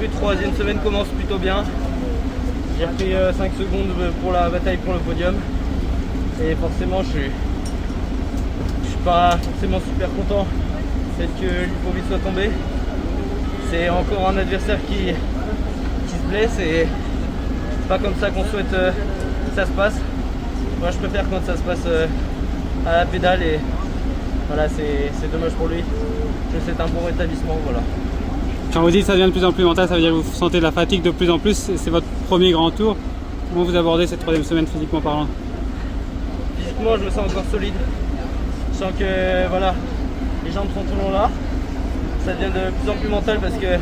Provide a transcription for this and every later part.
début de troisième semaine commence plutôt bien. J'ai pris 5 secondes pour la bataille pour le podium. Et forcément, je suis pas forcément super content que Lipovic soit tombé. C'est encore un adversaire qui se blesse et c'est pas comme ça qu'on souhaite que ça se passe. Moi, je préfère quand ça se passe à la pédale et voilà, c'est dommage pour lui. Je souhaite un bon rétablissement, voilà. Quand vous dites que ça devient de plus en plus mental, ça veut dire que vous sentez de la fatigue de plus en plus. C'est votre premier grand tour. Comment vous abordez cette troisième semaine physiquement parlant? Physiquement, je me sens encore solide. Je sens que voilà, les jambes sont toujours là. Ça devient de plus en plus mental parce que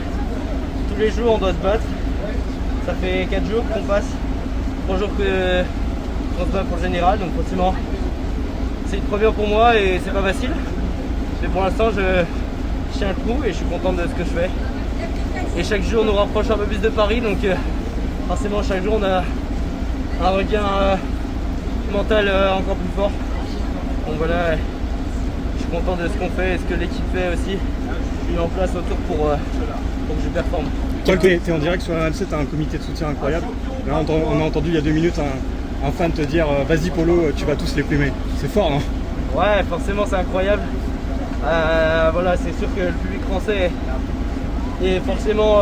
tous les jours on doit se battre. Ça fait 4 jours qu'on passe. 3 jours qu'on se bat pour le général. Donc forcément, c'est une première pour moi et c'est pas facile. Mais pour l'instant, je tiens le coup et je suis content de ce que je fais. Et chaque jour, on nous rapproche un peu plus de Paris. Donc forcément, chaque jour, on a un regain mental encore plus fort. Donc voilà, je suis content de ce qu'on fait et ce que l'équipe fait aussi. Mis en place autour pour que je performe. Toi, tu es en direct sur RMC, tu as un comité de soutien incroyable. Là, on a entendu il y a 2 minutes un fan te dire vas-y Polo, tu vas tous les plumer. C'est fort, non? Ouais, forcément, c'est incroyable. Voilà, c'est sûr que le public français est forcément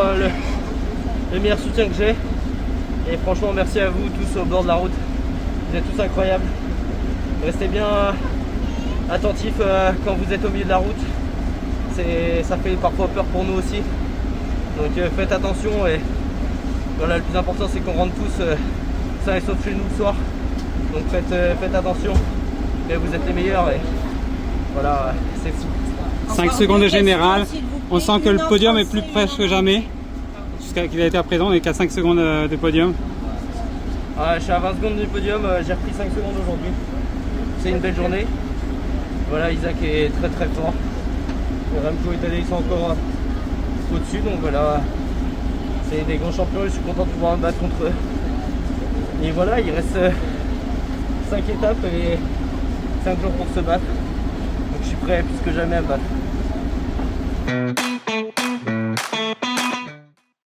le meilleur soutien que j'ai. Et franchement, merci à vous tous au bord de la route. Vous êtes tous incroyables. Restez bien attentifs quand vous êtes au milieu de la route. Ça fait parfois peur pour nous aussi. Donc faites attention et voilà, le plus important c'est qu'on rentre tous sains et saufs chez nous le soir. Donc faites attention. Mais vous êtes les meilleurs et voilà, c'est fou. 5 secondes de général. On sent que le podium est plus proche que jamais. Jusqu'à qu'il a été à présent, on est qu'à 5 secondes de podium. Je suis à 20 secondes du podium, j'ai repris 5 secondes aujourd'hui. C'est une belle journée. Voilà, Isaac est très très fort. Remco et Tadej sont encore au-dessus, donc voilà. C'est des grands champions et je suis content de pouvoir me battre contre eux. Et voilà, il reste 5 étapes et 5 jours pour se battre. Donc je suis prêt plus que jamais à me battre.